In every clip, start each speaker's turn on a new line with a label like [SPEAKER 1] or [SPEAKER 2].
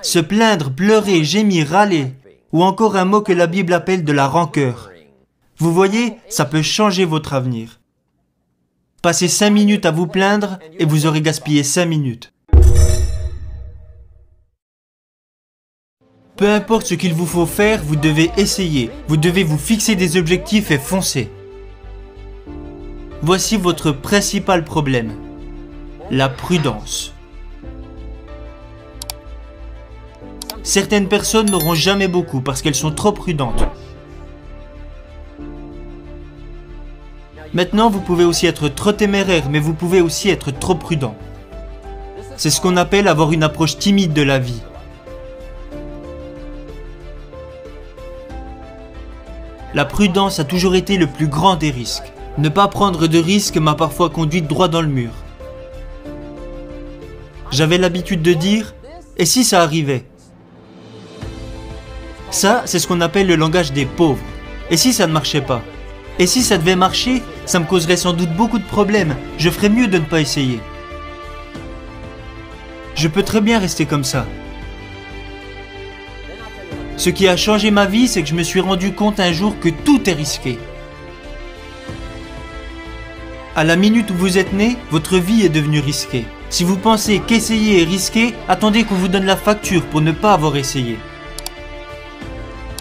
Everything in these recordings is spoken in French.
[SPEAKER 1] Se plaindre, pleurer, gémir, râler, ou encore un mot que la Bible appelle de la rancœur. Vous voyez, ça peut changer votre avenir. Passez 5 minutes à vous plaindre et vous aurez gaspillé 5 minutes. Peu importe ce qu'il vous faut faire, vous devez essayer. Vous devez vous fixer des objectifs et foncer. Voici votre principal problème. La prudence. Certaines personnes n'auront jamais beaucoup parce qu'elles sont trop prudentes. Maintenant, vous pouvez aussi être trop téméraire, mais vous pouvez aussi être trop prudent. C'est ce qu'on appelle avoir une approche timide de la vie. La prudence a toujours été le plus grand des risques. Ne pas prendre de risques m'a parfois conduit droit dans le mur. J'avais l'habitude de dire « et si ça arrivait ?» Ça, c'est ce qu'on appelle le langage des pauvres. Et si ça ne marchait pas? Et si ça devait marcher, ça me causerait sans doute beaucoup de problèmes. Je ferais mieux de ne pas essayer. Je peux très bien rester comme ça. Ce qui a changé ma vie, c'est que je me suis rendu compte un jour que tout est risqué. À la minute où vous êtes né, votre vie est devenue risquée. Si vous pensez qu'essayer est risqué, attendez qu'on vous donne la facture pour ne pas avoir essayé.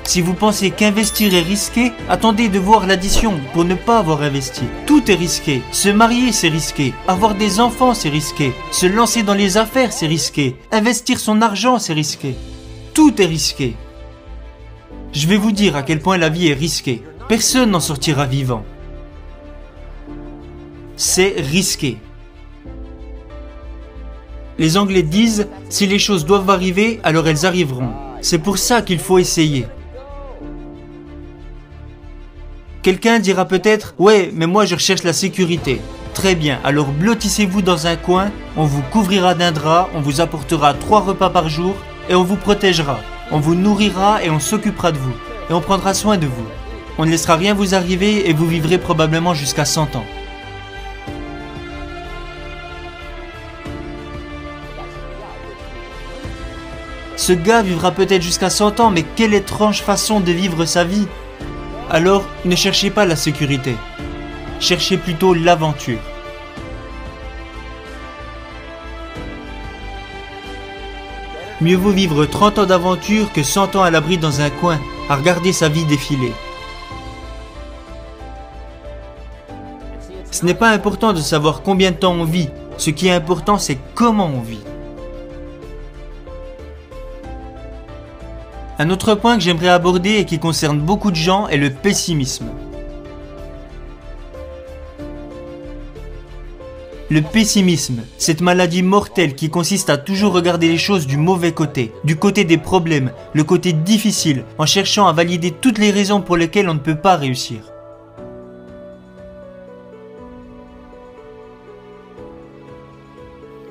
[SPEAKER 1] Si vous pensez qu'investir est risqué, attendez de voir l'addition pour ne pas avoir investi. Tout est risqué. Se marier, c'est risqué. Avoir des enfants, c'est risqué. Se lancer dans les affaires, c'est risqué. Investir son argent, c'est risqué. Tout est risqué. Je vais vous dire à quel point la vie est risquée. Personne n'en sortira vivant. C'est risqué. Les Anglais disent « si les choses doivent arriver, alors elles arriveront ». C'est pour ça qu'il faut essayer. Quelqu'un dira peut-être « ouais, mais moi je recherche la sécurité ». Très bien, alors blottissez-vous dans un coin, on vous couvrira d'un drap, on vous apportera 3 repas par jour et on vous protégera. On vous nourrira et on s'occupera de vous. Et on prendra soin de vous. On ne laissera rien vous arriver et vous vivrez probablement jusqu'à 100 ans. Ce gars vivra peut-être jusqu'à 100 ans, mais quelle étrange façon de vivre sa vie. Alors, ne cherchez pas la sécurité. Cherchez plutôt l'aventure. Mieux vaut vivre 30 ans d'aventure que 100 ans à l'abri dans un coin, à regarder sa vie défiler. Ce n'est pas important de savoir combien de temps on vit. Ce qui est important, c'est comment on vit. Un autre point que j'aimerais aborder et qui concerne beaucoup de gens est le pessimisme. Le pessimisme, cette maladie mortelle qui consiste à toujours regarder les choses du mauvais côté, du côté des problèmes, le côté difficile, en cherchant à valider toutes les raisons pour lesquelles on ne peut pas réussir.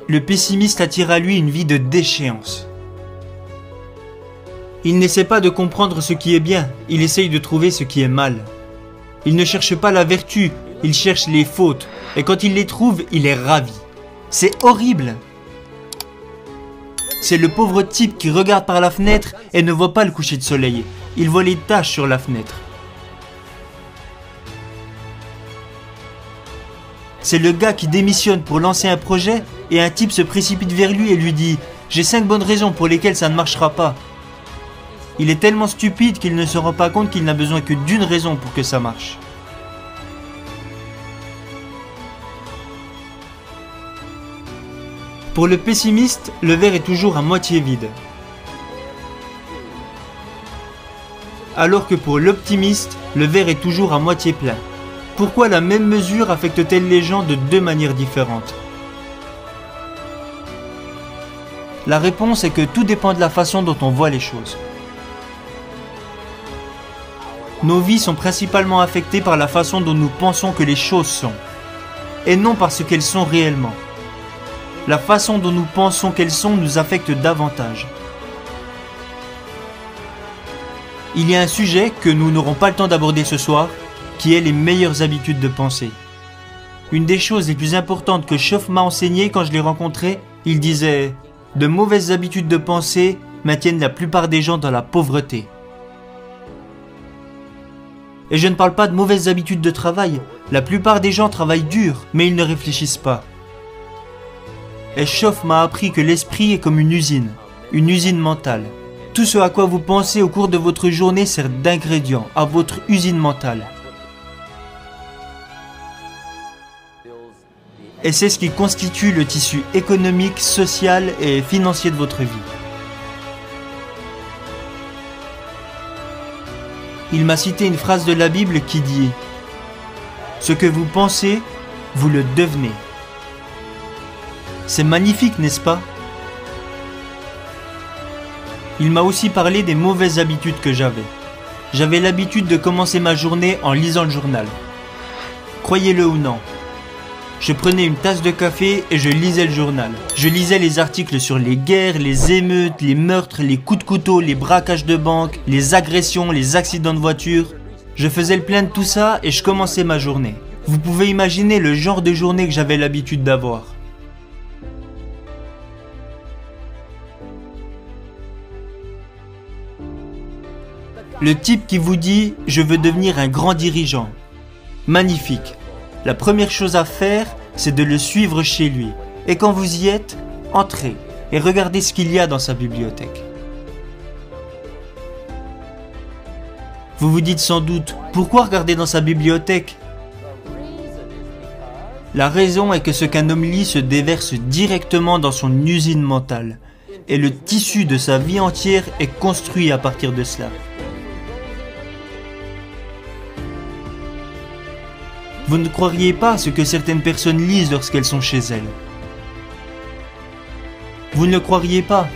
[SPEAKER 1] Le pessimiste attire à lui une vie de déchéance. Il n'essaie pas de comprendre ce qui est bien, il essaye de trouver ce qui est mal. Il ne cherche pas la vertu, il cherche les fautes, et quand il les trouve, il est ravi. C'est horrible. C'est le pauvre type qui regarde par la fenêtre et ne voit pas le coucher de soleil. Il voit les taches sur la fenêtre. C'est le gars qui démissionne pour lancer un projet et un type se précipite vers lui et lui dit « J'ai 5 bonnes raisons pour lesquelles ça ne marchera pas ». Il est tellement stupide qu'il ne se rend pas compte qu'il n'a besoin que d'une raison pour que ça marche. Pour le pessimiste, le verre est toujours à moitié vide. Alors que pour l'optimiste, le verre est toujours à moitié plein. Pourquoi la même mesure affecte-t-elle les gens de 2 manières différentes? La réponse est que tout dépend de la façon dont on voit les choses. Nos vies sont principalement affectées par la façon dont nous pensons que les choses sont, et non par ce qu'elles sont réellement. La façon dont nous pensons qu'elles sont nous affecte davantage. Il y a un sujet que nous n'aurons pas le temps d'aborder ce soir, qui est les meilleures habitudes de pensée. Une des choses les plus importantes que Schoff m'a enseigné quand je l'ai rencontré, il disait « De mauvaises habitudes de pensée maintiennent la plupart des gens dans la pauvreté. Et je ne parle pas de mauvaises habitudes de travail. La plupart des gens travaillent dur, mais ils ne réfléchissent pas. Eschoff m'a appris que l'esprit est comme une usine mentale. Tout ce à quoi vous pensez au cours de votre journée sert d'ingrédient à votre usine mentale. Et c'est ce qui constitue le tissu économique, social et financier de votre vie. Il m'a cité une phrase de la Bible qui dit « Ce que vous pensez, vous le devenez ». C'est magnifique, n'est-ce pas? Il m'a aussi parlé des mauvaises habitudes que j'avais. J'avais l'habitude de commencer ma journée en lisant le journal. Croyez-le ou non. Je prenais une tasse de café et je lisais le journal. Je lisais les articles sur les guerres, les émeutes, les meurtres, les coups de couteau, les braquages de banque, les agressions, les accidents de voiture. Je faisais le plein de tout ça et je commençais ma journée. Vous pouvez imaginer le genre de journée que j'avais l'habitude d'avoir. Le type qui vous dit « Je veux devenir un grand dirigeant ». Magnifique. La première chose à faire, c'est de le suivre chez lui. Et quand vous y êtes, entrez et regardez ce qu'il y a dans sa bibliothèque. Vous vous dites sans doute, pourquoi regarder dans sa bibliothèque? La raison est que ce qu'un homme lit se déverse directement dans son usine mentale. Et le tissu de sa vie entière est construit à partir de cela. Vous ne croiriez pas ce que certaines personnes lisent lorsqu'elles sont chez elles. Vous ne le croiriez pas.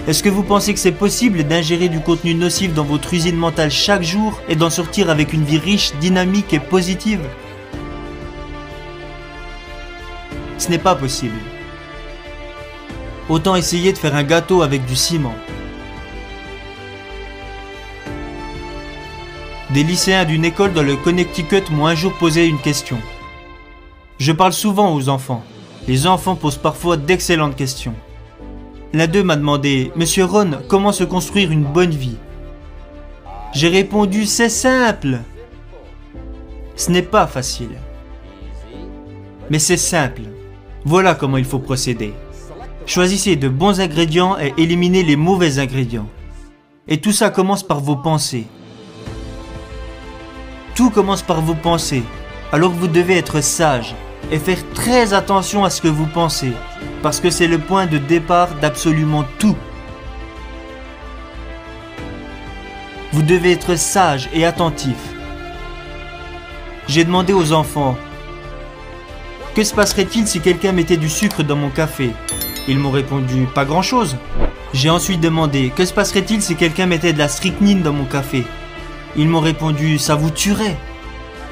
[SPEAKER 1] Est-ce que vous pensez que c'est possible d'ingérer du contenu nocif dans votre usine mentale chaque jour et d'en sortir avec une vie riche, dynamique et positive? Ce n'est pas possible. Autant essayer de faire un gâteau avec du ciment. Des lycéens d'une école dans le Connecticut m'ont un jour posé une question. Je parle souvent aux enfants. Les enfants posent parfois d'excellentes questions. L'un d'eux m'a demandé « Monsieur Ron, comment se construire une bonne vie ?» J'ai répondu « C'est simple !» Ce n'est pas facile. Mais c'est simple. Voilà comment il faut procéder. Choisissez de bons ingrédients et éliminez les mauvais ingrédients. Et tout ça commence par vos pensées. Tout commence par vos pensées, alors vous devez être sage et faire très attention à ce que vous pensez, parce que c'est le point de départ d'absolument tout. Vous devez être sage et attentif. J'ai demandé aux enfants, que se passerait-il si quelqu'un mettait du sucre dans mon café? Ils m'ont répondu, pas grand-chose. J'ai ensuite demandé, que se passerait-il si quelqu'un mettait de la strychnine dans mon café? Ils m'ont répondu, ça vous tuerait.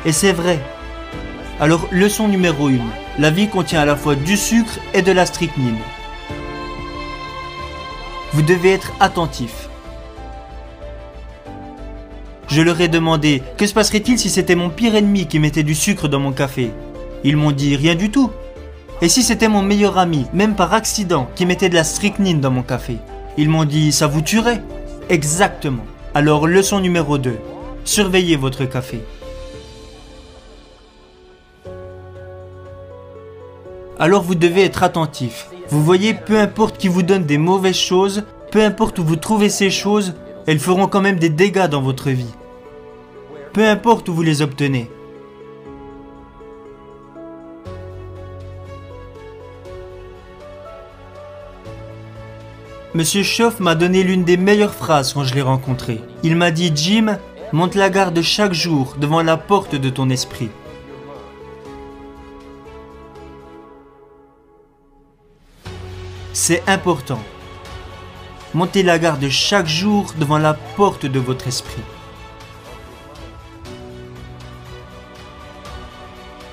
[SPEAKER 1] Et c'est vrai. Alors, leçon numéro 1. La vie contient à la fois du sucre et de la strychnine. Vous devez être attentif. Je leur ai demandé, que se passerait-il si c'était mon pire ennemi qui mettait du sucre dans mon café? Ils m'ont dit, rien du tout. Et si c'était mon meilleur ami, même par accident, qui mettait de la strychnine dans mon café? Ils m'ont dit, ça vous tuerait. Exactement. Alors, leçon numéro 2. Surveillez votre café. Alors vous devez être attentif. Vous voyez, peu importe qui vous donne des mauvaises choses, peu importe où vous trouvez ces choses, elles feront quand même des dégâts dans votre vie. Peu importe où vous les obtenez. Monsieur Schoff m'a donné l'une des meilleures phrases quand je l'ai rencontré. Il m'a dit « Jim, monte la garde chaque jour devant la porte de ton esprit. » C'est important. Montez la garde chaque jour devant la porte de votre esprit.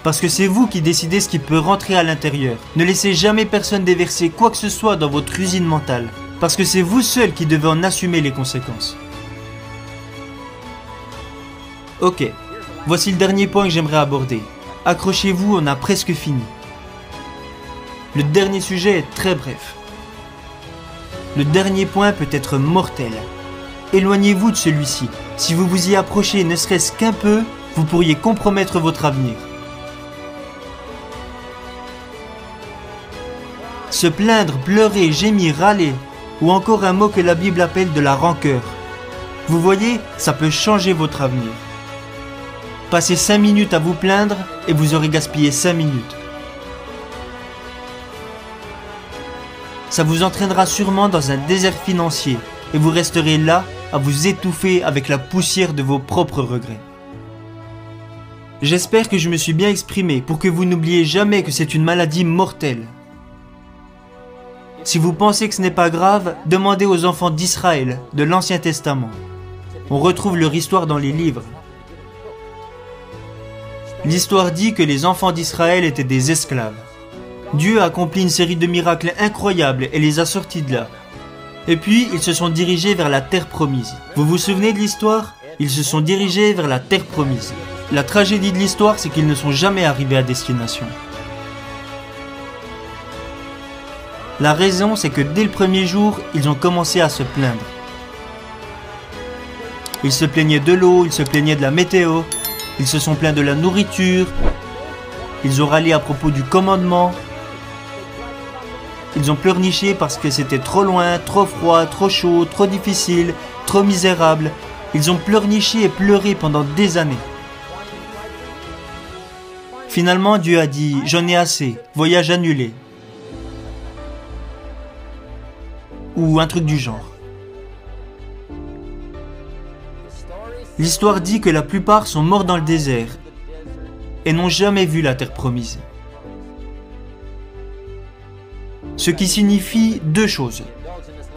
[SPEAKER 1] Parce que c'est vous qui décidez ce qui peut rentrer à l'intérieur. Ne laissez jamais personne déverser quoi que ce soit dans votre usine mentale. Parce que c'est vous seul qui devez en assumer les conséquences. Ok, voici le dernier point que j'aimerais aborder. Accrochez-vous, on a presque fini. Le dernier sujet est très bref. Le dernier point peut être mortel. Éloignez-vous de celui-ci. Si vous vous y approchez ne serait-ce qu'un peu, vous pourriez compromettre votre avenir. Se plaindre, pleurer, gémir, râler, ou encore un mot que la Bible appelle de la rancœur. Vous voyez, ça peut changer votre avenir. Passez 5 minutes à vous plaindre et vous aurez gaspillé 5 minutes. Ça vous entraînera sûrement dans un désert financier et vous resterez là à vous étouffer avec la poussière de vos propres regrets. J'espère que je me suis bien exprimé pour que vous n'oubliez jamais que c'est une maladie mortelle. Si vous pensez que ce n'est pas grave, demandez aux enfants d'Israël de l'Ancien Testament. On retrouve leur histoire dans les livres. L'histoire dit que les enfants d'Israël étaient des esclaves. Dieu a accompli une série de miracles incroyables et les a sortis de là. Et puis, ils se sont dirigés vers la terre promise. Vous vous souvenez de l'histoire? Ils se sont dirigés vers la terre promise. La tragédie de l'histoire, c'est qu'ils ne sont jamais arrivés à destination. La raison, c'est que dès le premier jour, ils ont commencé à se plaindre. Ils se plaignaient de l'eau, ils se plaignaient de la météo, ils se sont plaints de la nourriture, ils ont râlé à propos du commandement, ils ont pleurniché parce que c'était trop loin, trop froid, trop chaud, trop difficile, trop misérable. Ils ont pleurniché et pleuré pendant des années. Finalement, Dieu a dit « J'en ai assez, voyage annulé ». Ou un truc du genre. L'histoire dit que la plupart sont morts dans le désert et n'ont jamais vu la terre promise. Ce qui signifie deux choses.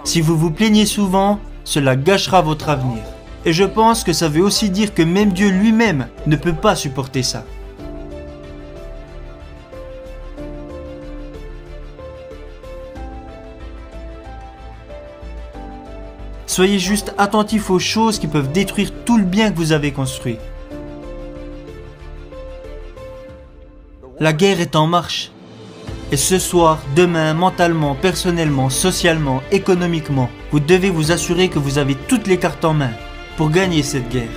[SPEAKER 1] Si vous vous plaignez souvent, cela gâchera votre avenir. Et je pense que ça veut aussi dire que même Dieu lui-même ne peut pas supporter ça. Soyez juste attentifs aux choses qui peuvent détruire tout le bien que vous avez construit. La guerre est en marche. Et ce soir, demain, mentalement, personnellement, socialement, économiquement, vous devez vous assurer que vous avez toutes les cartes en main pour gagner cette guerre.